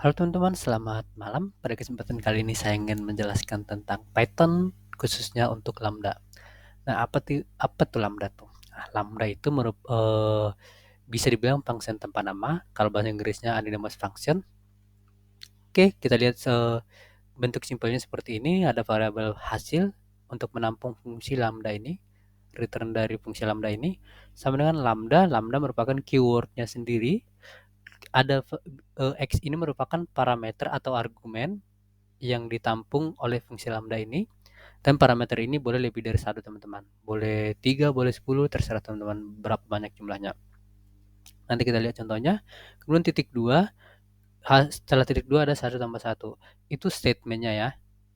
Halo teman-teman, selamat malam. Pada kesempatan kali ini saya ingin menjelaskan tentang Python khususnya untuk Lambda. Nah, apa tuh Lambda tuh? Nah, Lambda itu bisa dibilang function tanpa nama. Kalau bahasa Inggrisnya anonymous function. Oke, kita lihat bentuk simpelnya seperti ini. Ada variabel hasil untuk menampung fungsi Lambda ini. Return dari fungsi Lambda ini sama dengan Lambda. Lambda merupakan keywordnya sendiri. X ini merupakan parameter atau argumen yang ditampung oleh fungsi lambda ini, dan parameter ini boleh lebih dari satu teman-teman, boleh 3, boleh 10, terserah teman-teman berapa banyak jumlahnya. Nanti kita lihat contohnya. Kemudian titik 2, setelah titik 2 ada 1 tambah 1, itu statementnya ya.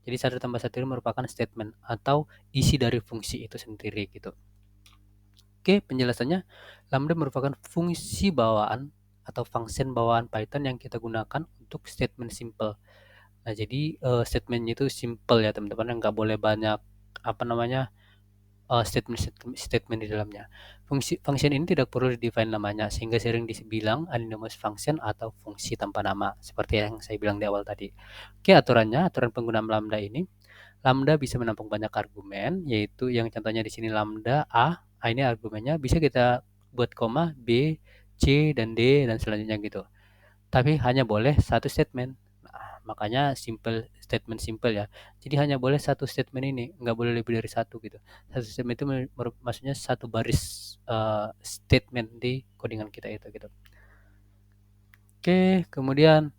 Jadi 1 tambah 1 ini merupakan statement atau isi dari fungsi itu sendiri gitu. Oke, penjelasannya, lambda merupakan fungsi bawaan atau function bawaan Python yang kita gunakan untuk statement simple. Nah, jadi statementnya itu simple ya teman-teman, nggak boleh banyak apa namanya statement di dalamnya. Function ini tidak perlu di-define namanya, sehingga sering dibilang anonymous function atau fungsi tanpa nama, seperti yang saya bilang di awal tadi. Oke, aturan penggunaan lambda ini. Lambda bisa menampung banyak argumen, yaitu yang contohnya di sini lambda A ini argumennya bisa kita buat koma, B, C, dan D, dan selanjutnya gitu. Tapi hanya boleh satu statement. Nah, makanya statement simple ya. Jadi hanya boleh satu statement ini, nggak boleh lebih dari satu gitu. Satu statement itu maksudnya satu baris statement di codingan kita itu gitu. Oke, kemudian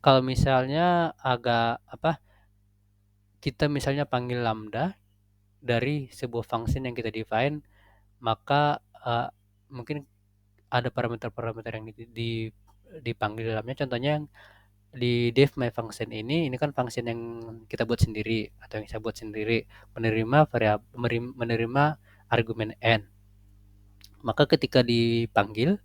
kalau misalnya agak kita misalnya panggil lambda dari sebuah function yang kita define, maka mungkin ada parameter-parameter yang dipanggil dalamnya. Contohnya yang di def my function ini kan function yang kita buat sendiri atau yang saya buat sendiri, menerima argumen n. Maka ketika dipanggil,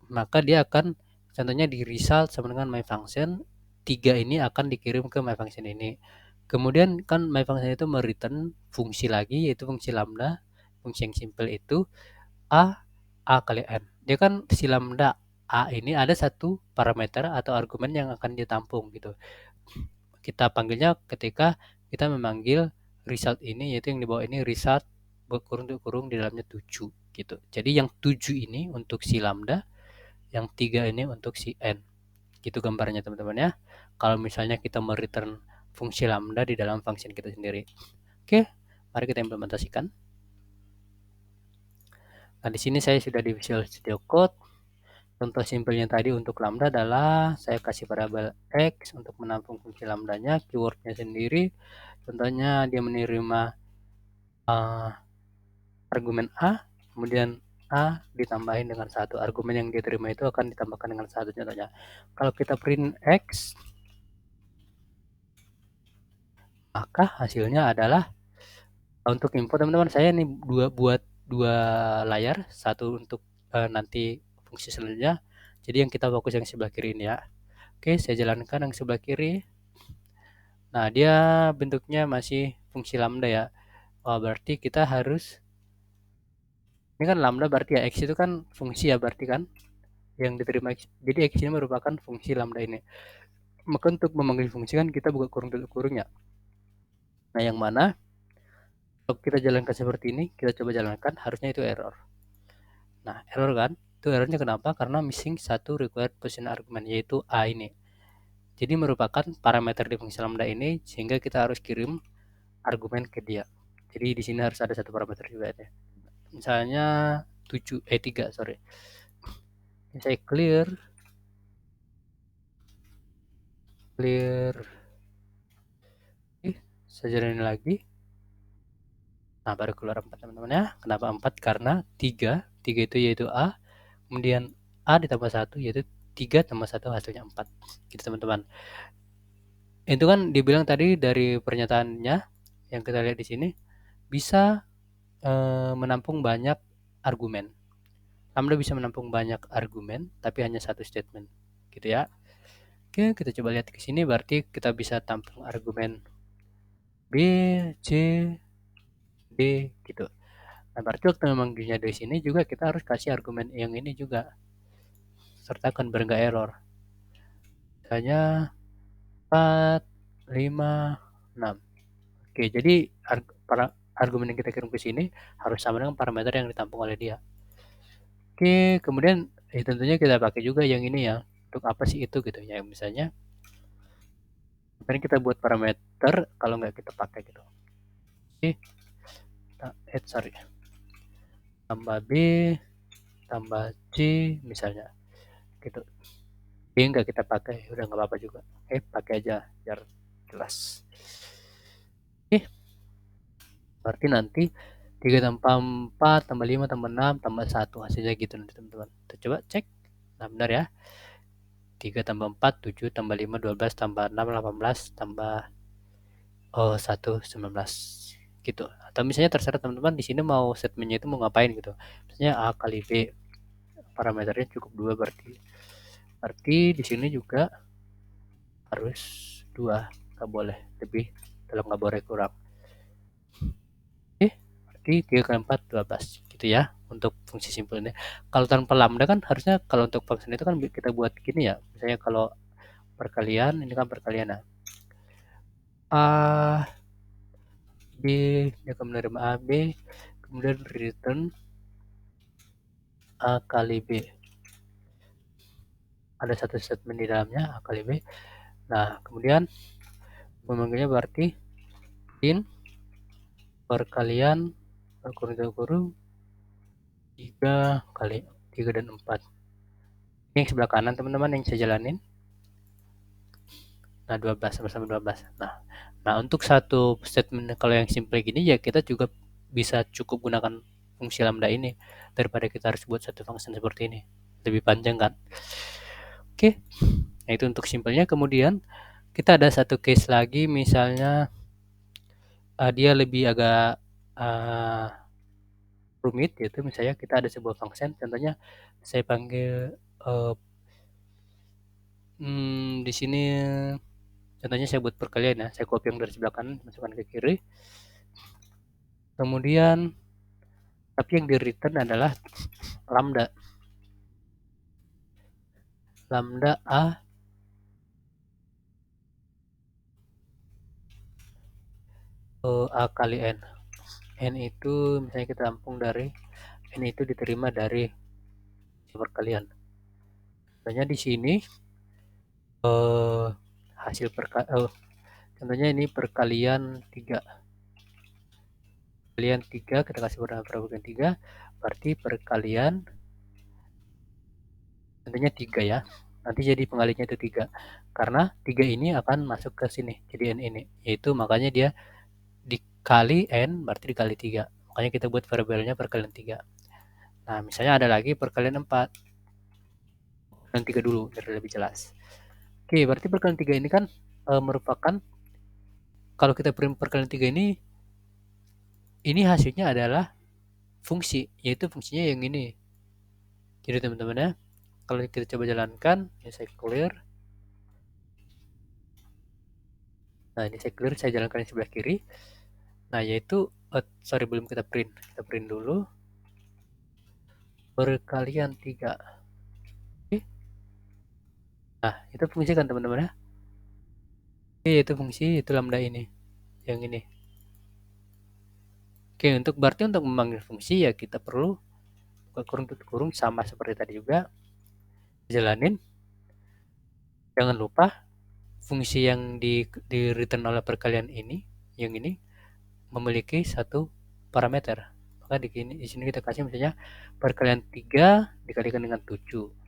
maka dia akan contohnya di result sama dengan my function 3 ini akan dikirim ke my function ini. Kemudian kan my function itu mereturn fungsi lagi, yaitu fungsi lambda, fungsi yang simple itu a kali n. Dia kan si lambda a ini ada satu parameter atau argumen yang akan ditampung gitu. Kita panggilnya ketika kita memanggil result ini, yaitu yang di bawah ini result kurung di dalamnya 7 gitu. Jadi yang 7 ini untuk si lambda, yang 3 ini untuk si n. Gitu gambarnya teman-teman ya. Kalau misalnya kita mereturn fungsi lambda di dalam function kita sendiri. Oke, mari kita implementasikan. Nah, di sini saya sudah di Visual Studio Code. Contoh simpelnya tadi untuk lambda adalah saya kasih variabel x untuk menampung fungsi lambdanya, keywordnya sendiri. Contohnya dia menerima argumen a, kemudian a ditambahin dengan satu. Argumen yang diterima itu akan ditambahkan dengan satu contohnya. Kalau kita print x, maka hasilnya adalah untuk info teman-teman, saya ini buat dua layar, satu untuk nanti fungsi selanjutnya. Jadi yang kita fokus yang sebelah kiri ini ya. Oke, saya jalankan yang sebelah kiri. Nah, dia bentuknya masih fungsi lambda ya. Oh, berarti kita harus, ini kan lambda berarti ya, x itu kan fungsi ya berarti kan, yang diterima x. Jadi x ini merupakan fungsi lambda ini. Maka untuk memanggil fungsi kan kita buka kurung tutup kurung ya. Nah, yang mana kalau kita jalankan seperti ini, kita coba jalankan, harusnya itu error. Nah, error kan? Itu errornya kenapa? Karena missing satu required position argument, yaitu a ini. Jadi merupakan parameter di fungsi lambda ini, sehingga kita harus kirim argumen ke dia. Jadi di sini harus ada satu parameter juga ya. Misalnya 3, sorry. Ini saya clear saya jalanin lagi. Nah, baru keluar 4 teman-teman ya. Kenapa 4? Karena 3 itu yaitu a, kemudian a ditambah 1 yaitu 3 tambah 1 hasilnya 4 gitu teman-teman. Itu kan dibilang tadi dari pernyataannya yang kita lihat di sini bisa menampung banyak argumen. Lambda bisa menampung banyak argumen tapi hanya satu statement gitu ya. Oke, kita coba lihat ke sini, berarti kita bisa tampung argumen B, C, D gitu. Nah, berarti waktu memanggilnya dari sini juga kita harus kasih argumen yang ini juga, sertakan biar nggak error. misalnya 4, 5, 6. Oke, jadi argumen yang kita kirim ke sini harus sama dengan parameter yang ditampung oleh dia. Oke, kemudian tentunya kita pakai juga yang ini ya. Untuk apa sih itu gitu ya? Misalnya, mari kita buat parameter kalau nggak kita pakai gitu. Oke, sorry, tambah B tambah C misalnya gitu. B nggak kita pakai, udah nggak apa-apa juga. Oke, pakai aja biar jelas. Oke, berarti nanti 3 tambah 4 tambah 5 tambah 6 tambah 1 hasilnya gitu nanti teman-teman. Kita coba cek. Nah, benar ya. 3 tambah 4 7 tambah 5 12 tambah 6 18 tambah 1 19 gitu. Atau misalnya terserah teman-teman di sini mau statementnya itu mau ngapain gitu. Misalnya A kali B, parameternya cukup 2 berarti di sini juga harus 2, nggak boleh lebih dalam, nggak boleh kurang. Oke, berarti 3 kali 4 12 gitu ya untuk fungsi simpelnya. Kalau tanpa lambda kan harusnya kalau untuk function itu kan kita buat gini ya. Misalnya kalau perkalian, ini kan perkalian. Nah, A B, dia akan menerima A B, kemudian return A kali B. Ada satu statement di dalamnya A kali B. Nah, kemudian memanggilnya berarti in perkalian kurung 3 kali 3 dan 4. Ini yang sebelah kanan teman-teman yang saya jalanin. Nah, 12 sama-sama 12. Nah, untuk satu statement kalau yang simple gini ya kita juga bisa cukup gunakan fungsi lambda ini daripada kita harus buat satu function seperti ini. Lebih panjang kan? Oke. Nah, itu untuk simpelnya. Kemudian kita ada satu case lagi misalnya dia lebih agak rumit yaitu misalnya kita ada sebuah function, contohnya saya panggil di sini contohnya saya buat perkalian ya, saya copy yang dari sebelah kanan masukkan ke kiri, kemudian tapi yang di return adalah lambda a kali n itu misalnya kita tampung dari n itu diterima dari perkalian. Contohnya di sini hasil contohnya ini perkalian 3 kita kasih perkalian 3 berarti perkalian tentunya 3 ya, nanti jadi pengalinya itu 3 karena 3 ini akan masuk ke sini jadi n ini, yaitu makanya dia dikali n berarti dikali 3, makanya kita buat variabelnya perkalian 3. Nah, misalnya ada lagi perkalian 4 dan 3 dulu biar lebih jelas. Oke, berarti perkalian 3 ini kan merupakan kalau kita print perkalian 3 ini hasilnya adalah fungsi, yaitu fungsinya yang ini. Jadi teman-teman ya, kalau kita coba jalankan, ya saya clear. Nah, ini saya clear, saya jalankan yang sebelah kiri. Nah, yaitu sorry belum kita print. Kita print dulu. Perkalian 3. Oke. Nah, itu fungsi kan teman-teman ya. Oke, itu fungsi, itu lambda ini. Yang ini. Oke, berarti untuk memanggil fungsi ya kita perlu buka kurung tutup kurung sama seperti tadi juga. Jalanin. Jangan lupa fungsi yang di return oleh perkalian ini, yang ini memiliki satu parameter. Maka di sini kita kasih misalnya perkalian 3 dikalikan dengan 7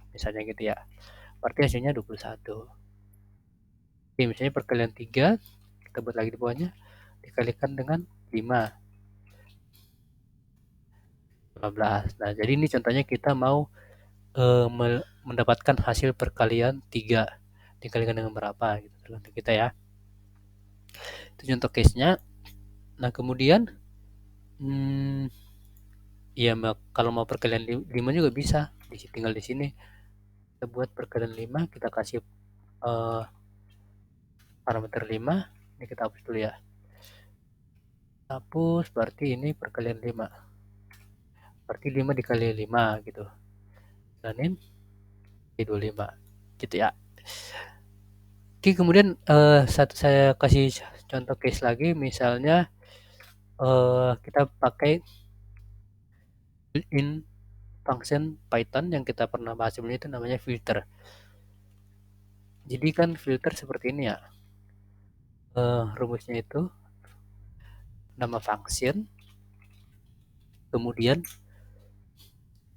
misalnya gitu ya. Berarti hasilnya 21. Oke, misalnya perkalian 3 kita buat lagi di bawahnya dikalikan dengan 5 15. Nah, jadi ini contohnya kita mau mendapatkan hasil perkalian 3 dikalikan dengan berapa gitu tergantung kita ya. Itu contoh case-nya. Nah, kemudian ya kalau mau perkalian 5 juga bisa, tinggal di sini kita buat perkalian 5, kita kasih parameter 5, ini kita hapus dulu ya, hapus, berarti ini perkalian 5, berarti 5 dikali 5 gitu, jalanin 25 gitu ya. Oke, kemudian saya kasih contoh case lagi, misalnya kita pakai built-in function Python yang kita pernah bahas sebelumnya, itu namanya filter. Jadi kan filter seperti ini ya, rumusnya itu nama function, kemudian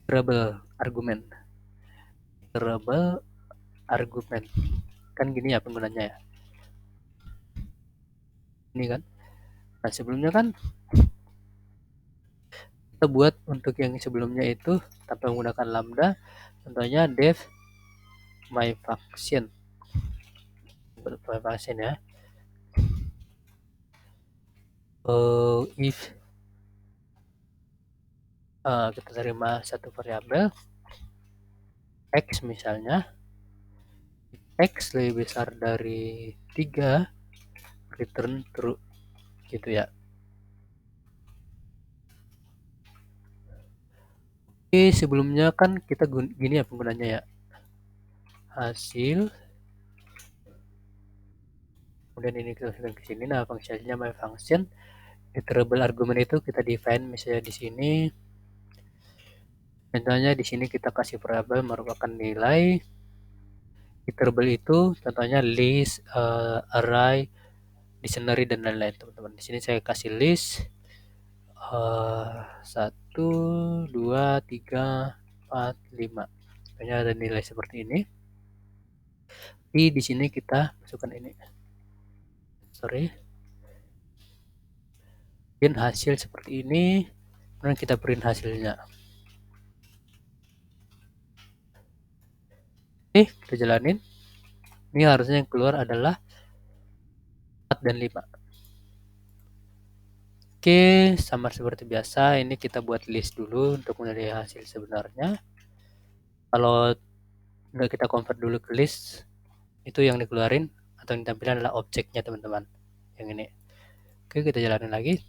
variable argumen kan gini ya penggunanya ya, ini kan. Nah sebelumnya kan kita buat untuk yang sebelumnya itu tanpa menggunakan lambda, contohnya def my function ya. If kita terima satu variabel x, misalnya x lebih besar dari 3, return true gitu ya. Oke, sebelumnya kan kita gini ya penggunanya ya, hasil, kemudian ini kita masukkan ke sini. Nah fungsinya my function, iterable argument itu kita define misalnya di sini, contohnya di sini kita kasih variabel merupakan nilai. Iterable itu contohnya list, array, dictionary dan lain-lain teman-teman. Di sini saya kasih list 1, 2, 3, 4, 5. Contohnya ada nilai seperti ini. Di sini kita masukkan ini. Print hasil seperti ini. Kemudian kita print hasilnya. Oke, kita jalanin. Ini harusnya yang keluar adalah 4 dan 5. Oke, sama seperti biasa, ini kita buat list dulu untuk mencari hasil sebenarnya. Kalau nggak kita convert dulu ke list, itu yang dikeluarin atau yang ditampilkan adalah objeknya teman-teman. Yang ini. Oke, kita jalanin lagi.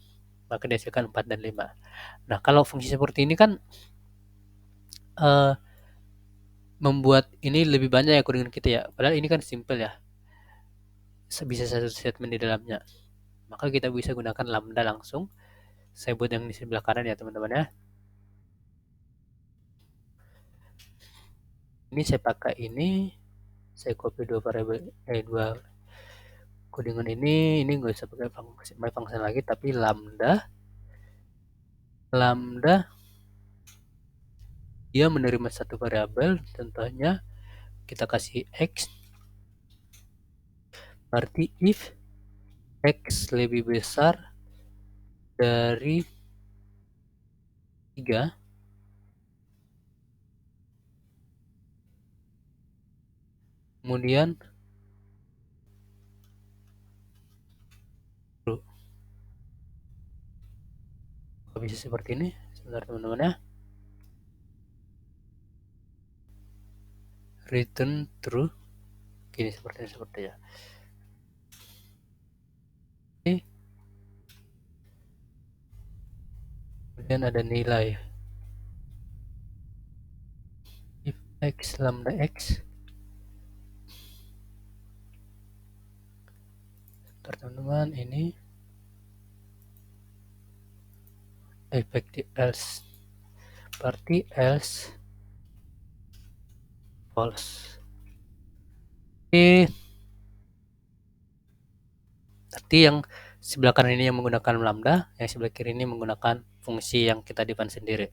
Maka dihasilkan 4 dan 5. Nah, kalau fungsi seperti ini kan membuat ini lebih banyak ya codingan kita ya. Padahal ini kan simple ya. Bisa satu statement di dalamnya. Maka kita bisa gunakan lambda langsung. Saya buat yang di sebelah kanan ya teman-teman ya. Ini saya pakai ini, saya copy dua codingan ini nggak usah pakai my function lagi, tapi lambda dia menerima satu variabel, contohnya kita kasih x, berarti if x lebih besar dari 3, kemudian bisa seperti ini. Sebentar teman-teman ya, return true gini seperti ya. Oke. Kemudian ada nilai if x lambda x, teman-teman ini effective else, berarti else false. Oke, berarti yang sebelah kanan ini yang menggunakan lambda, yang sebelah kiri ini menggunakan fungsi yang kita define sendiri.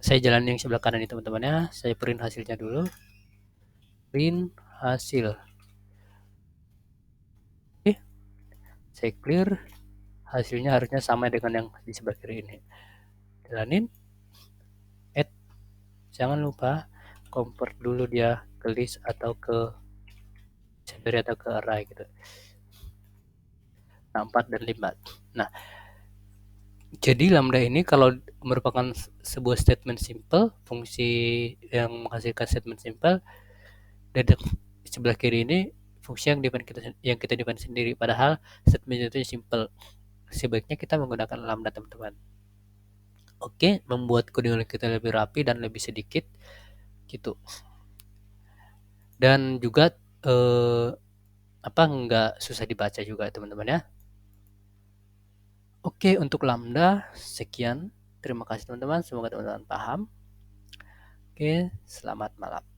Saya jalan yang sebelah kanan ini teman-teman ya. Saya print hasilnya dulu. Print hasil. Oke, saya clear. Hasilnya harusnya sama dengan yang di sebelah kiri ini. Jalanin. Add. Jangan lupa convert dulu dia ke list atau ke dictionary atau ke array gitu. Nah, 4 dan 5. Nah, jadi lambda ini kalau merupakan sebuah statement simple, fungsi yang menghasilkan statement simple, dan di sebelah kiri ini fungsi yang kita define sendiri. Padahal statement itu simple. Sebaiknya kita menggunakan lambda teman-teman. Oke, membuat coding kita lebih rapi dan lebih sedikit gitu. Dan juga nggak susah dibaca juga teman-teman ya. Oke, untuk lambda sekian. Terima kasih teman-teman, semoga teman-teman paham. Oke, selamat malam.